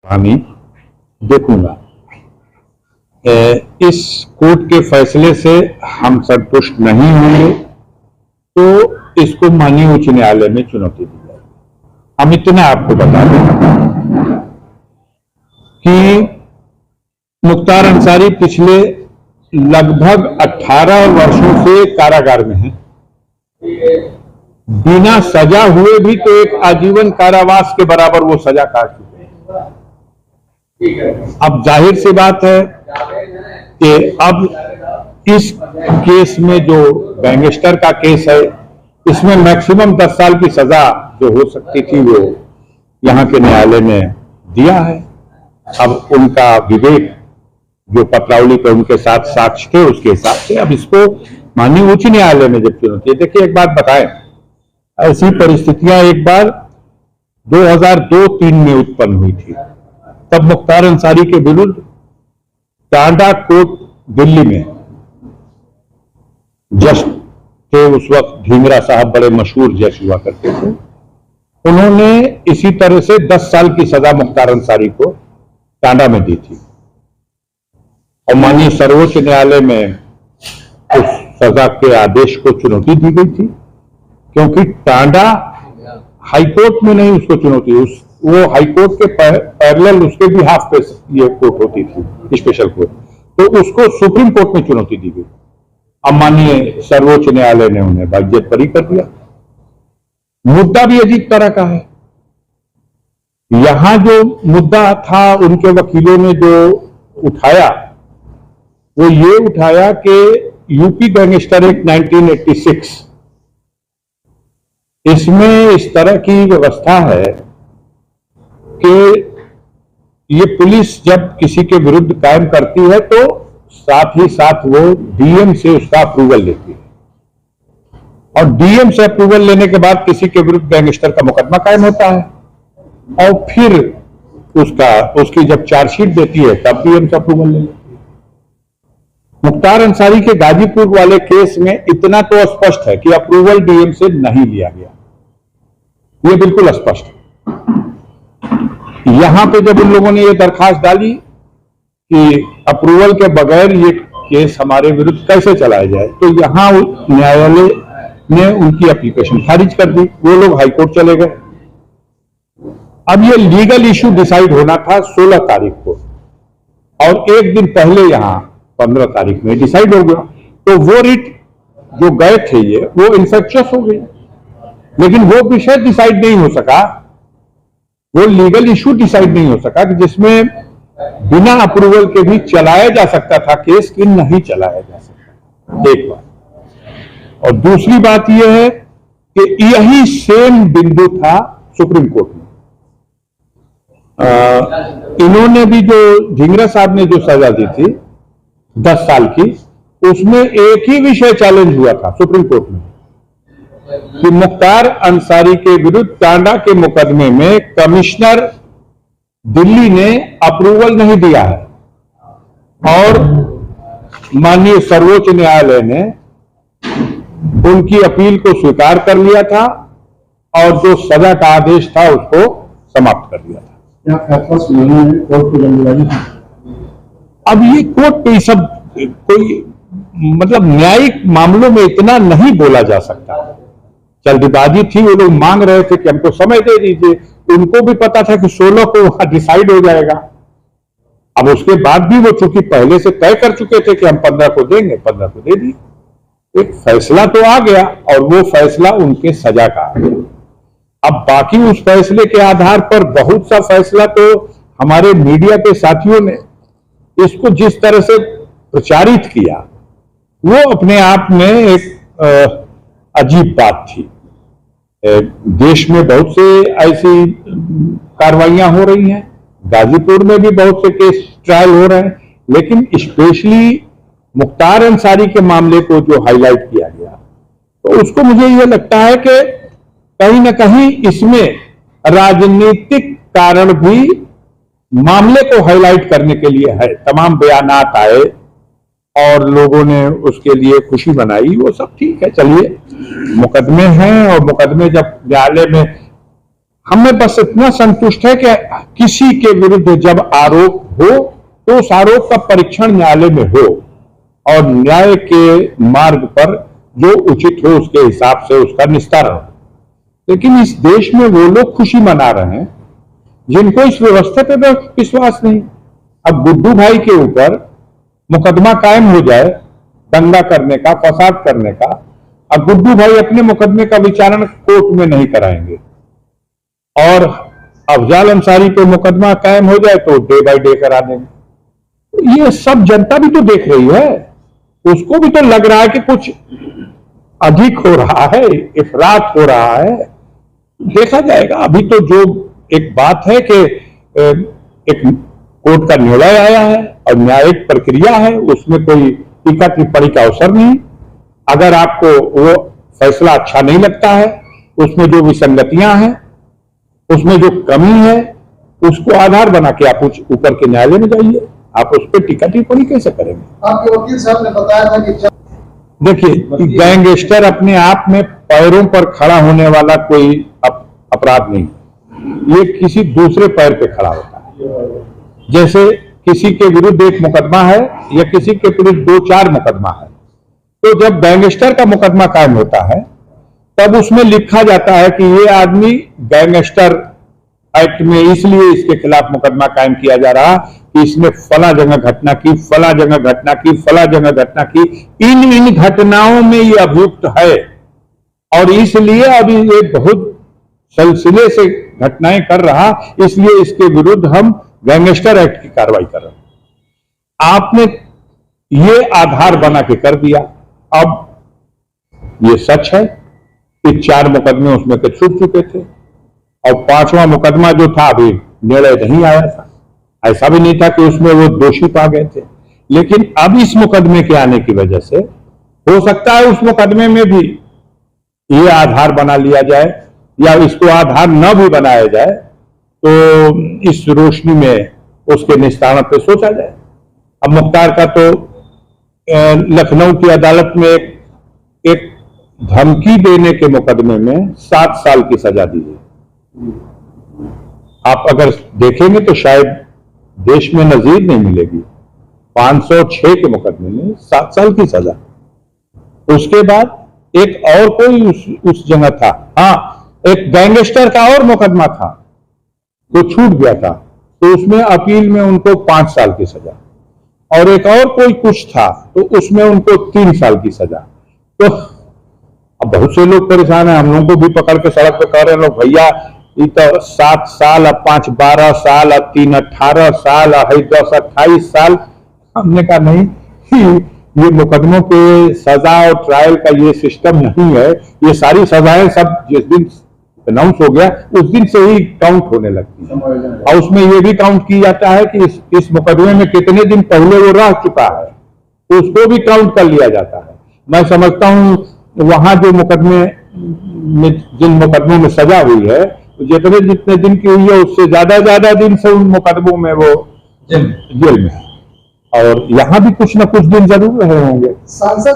हामी देखूंगा। इस कोर्ट के फैसले से हम संतुष्ट नहीं होंगे तो इसको माननीय उच्च न्यायालय में चुनौती दी जाएगी। हम इतना आपको बता दें कि मुख्तार अंसारी पिछले लगभग 18 वर्षों से कारागार में हैं। बिना सजा हुए भी तो एक आजीवन कारावास के बराबर वो सजा काट चुके हैं। अब जाहिर सी बात है कि अब इस केस में जो गैंगस्टर का केस है, इसमें मैक्सिमम 10 साल की सजा जो हो सकती थी वो यहां के न्यायालय ने दिया है। अब उनका विवेक जो पतरावली पे उनके साथ साक्ष्य थे उसके हिसाब से अब इसको माननीय उच्च न्यायालय में जब चुनौती है। देखिए एक बात बताएं, ऐसी परिस्थितियां एक बार 2002-03 में उत्पन्न हुई थी। तब मुख्तार अंसारी के विरुद्ध टांडा कोर्ट दिल्ली में जज थे उस वक्त, ढींगरा साहब बड़े मशहूर जज हुआ करते थे। उन्होंने इसी तरह से 10 साल की सजा मुख्तार अंसारी को टांडा में दी थी और माननीय सर्वोच्च न्यायालय में उस सजा के आदेश को चुनौती दी गई थी, क्योंकि टांडा हाईकोर्ट में नहीं उसको चुनौती, वो हाईकोर्ट के पैरेलल उसके भी हाफ पे ये कोर्ट होती थी, स्पेशल कोर्ट, तो उसको सुप्रीम कोर्ट में चुनौती दी गई। अब माननीय सर्वोच्च न्यायालय ने उन्हें बाइज्जत बरी कर दिया। मुद्दा भी अजीब तरह का है। यहां जो मुद्दा था उनके वकीलों ने जो उठाया वो ये उठाया कि यूपी गैंगस्टर एक्ट 1986, इसमें इस तरह की व्यवस्था है कि ये पुलिस जब किसी के विरुद्ध कायम करती है तो साथ ही साथ वो डीएम से उसका अप्रूवल लेती है और डीएम से अप्रूवल लेने के बाद किसी के विरुद्ध गैंगस्टर का मुकदमा कायम होता है और फिर उसकी जब चार्जशीट देती है तब डीएम से अप्रूवल ले लेती है। मुख्तार अंसारी के गाजीपुर वाले केस में इतना तो स्पष्ट है कि अप्रूवल डीएम से नहीं लिया गया, ये बिल्कुल स्पष्ट है। यहां पे जब उन लोगों ने ये दरखास्त डाली कि अप्रूवल के बगैर ये केस हमारे विरुद्ध कैसे चलाया जाए, तो यहां न्यायालय ने उनकी एप्लीकेशन खारिज कर दी। वो लोग हाईकोर्ट चले गए। अब ये लीगल इश्यू डिसाइड होना था 16 तारीख को और एक दिन पहले यहां 15 तारीख में डिसाइड हो गया, तो वो रिट जो गए थे ये वो इन्फेक्शियस हो गई, लेकिन वो विषय डिसाइड नहीं हो सका, वो लीगल इश्यू डिसाइड नहीं हो सका कि जिसमें बिना अप्रूवल के भी चलाया जा सकता था केस कि नहीं चलाया जा सकता। एक बात, और दूसरी बात यह है कि यही सेम बिंदु था सुप्रीम कोर्ट में। इन्होंने भी जो ढींगरा साहब ने जो सजा दी थी 10 साल की, उसमें एक ही विषय चैलेंज हुआ था सुप्रीम कोर्ट में कि मुख्तार अंसारी के विरुद्ध टांडा के मुकदमे में कमिश्नर दिल्ली ने अप्रूवल नहीं दिया है और माननीय सर्वोच्च न्यायालय ने उनकी अपील को स्वीकार कर लिया था और जो सजा का आदेश था उसको समाप्त कर दिया था। क्या फैसला सुनाना है कोर्ट को जल्दबाजी? अब ये कोर्ट पे सब कोई मतलब न्यायिक मामलों में इतना नहीं बोला जा सकता। जल्दबाजी थी, वो लोग मांग रहे थे कि हमको समय दे दीजिए, उनको भी पता था कि 16 को वहां डिसाइड हो जाएगा। अब उसके बाद भी वो चूंकि पहले से तय कर चुके थे कि हम 15 को देंगे, 15 को दे दिए। एक फैसला तो आ गया और वो फैसला उनके सजा का आ गया। अब बाकी उस फैसले के आधार पर बहुत सा फैसला तो हमारे मीडिया के साथियों ने इसको जिस तरह से प्रचारित किया वो अपने आप में एक अजीब बात थी। देश में बहुत से ऐसी कार्रवाइयां हो रही हैं, गाजीपुर में भी बहुत से केस ट्रायल हो रहे हैं, लेकिन स्पेशली मुख्तार अंसारी के मामले को जो हाईलाइट किया गया तो उसको मुझे यह लगता है कि कहीं ना कहीं इसमें राजनीतिक कारण भी मामले को हाईलाइट करने के लिए है। तमाम बयानात आए और लोगों ने उसके लिए खुशी मनाई, वो सब ठीक है, चलिए मुकदमे हैं और मुकदमे जब न्यायालय में हमें बस इतना संतुष्ट है कि किसी के विरुद्ध जब आरोप हो तो उस आरोप का परीक्षण न्यायालय में हो और न्याय के मार्ग पर जो उचित हो उसके हिसाब से उसका निस्तारण हो। लेकिन इस देश में वो लोग खुशी मना रहे हैं जिनको इस व्यवस्था पे विश्वास नहीं। अब गुड्डू भाई के ऊपर मुकदमा कायम हो जाए दंगा करने का, फसाद करने का, अब गुड्डू भाई अपने मुकदमे का विचारण कोर्ट में नहीं कराएंगे और अफजाल अंसारी पे मुकदमा कायम हो जाए तो डे बाय डे करा देंगे। ये सब जनता भी तो देख रही है, उसको भी तो लग रहा है कि कुछ अधिक हो रहा है, इफरात हो रहा है। देखा जाएगा। अभी तो जो एक बात है कि एक कोर्ट का निर्णय आया है और न्यायिक प्रक्रिया है, उसमें कोई टीका टिप्पणी का अवसर नहीं। अगर आपको वो फैसला अच्छा नहीं लगता है, उसमें जो विसंगतियां हैं, उसमें जो कमी है, उसको आधार बना के आप ऊपर के न्यायालय में जाइए। आप उस पर टीका टिप्पणी कैसे करेंगे? आपके वकील साहब ने बताया था कि देखिए, गैंगस्टर अपने आप में पैरों पर खड़ा होने वाला कोई अपराध नहीं, ये किसी दूसरे पैर पे खड़ा होता है। जैसे किसी के विरुद्ध एक मुकदमा है या किसी के विरुद्ध 2-4 मुकदमा है, तो जब गैंगस्टर का मुकदमा कायम होता है तब उसमें लिखा जाता है कि ये आदमी गैंगस्टर एक्ट में इसलिए इसके खिलाफ मुकदमा कायम किया जा रहा कि इसने फला जगह घटना की, फला जगह घटना की, फला जगह घटना की, इन घटनाओं में ये अभियुक्त है और इसलिए अभी ये बहुत सिलसिले से घटनाएं कर रहा, इसलिए इसके विरुद्ध हम गैंगस्टर एक्ट की कार्रवाई कर रहे हैं। आपने ये आधार बना के कर दिया। अब ये सच है कि 4 मुकदमे उसमें के छूट चुके थे और 5वां मुकदमा जो था अभी निर्णय नहीं आया था। ऐसा भी नहीं था कि उसमें वो दोषी पा गए थे, लेकिन अब इस मुकदमे के आने की वजह से हो सकता है उस मुकदमे में भी ये आधार बना लिया जाए या इसको आधार न भी बनाया जाए तो इस रोशनी में उसके निस्तारण पे सोचा जाए। अब मुख्तार का तो लखनऊ की अदालत में एक धमकी देने के मुकदमे में 7 साल की सजा दी है। आप अगर देखेंगे तो शायद देश में नजीर नहीं मिलेगी। 506 के मुकदमे में 7 साल की सजा। उसके बाद एक और कोई उस जगह था, एक गैंगस्टर का और मुकदमा था तो छूट गया था, तो उसमें अपील में उनको 5 साल की सजा, और एक और कोई कुछ था तो उसमें उनको 3 साल की सजा। तो अब बहुत से लोग परेशान हैं, हम लोगों को भी पकड़ के सड़क पे कह रहे हैं लोग, भैया ये तो 7 साल, अब 5 12 साल, अब 3 18 साल, 10 28 साल। हमने कहा नहीं, ये मुकदमों के सजा और ट्रायल का ये सिस्टम नहीं है। ये सारी सजाएं सब जिस दिन अनाउंस हो गया उस दिन से ही काउंट होने लगती है, और उसमें ये भी काउंट किया जाता है कि इस मुकदमे में कितने दिन पहले वो रह चुका है, तो उसको भी काउंट कर लिया जाता है। मैं समझता हूं वहां जो मुकदमे में जिन मुकदमों में सजा हुई है, जितने दिन की हुई है उससे ज्यादा दिन से उन मुकदमों में वो जेल में है, और यहां भी कुछ न कुछ दिन जरूर रहे होंगे। सांसद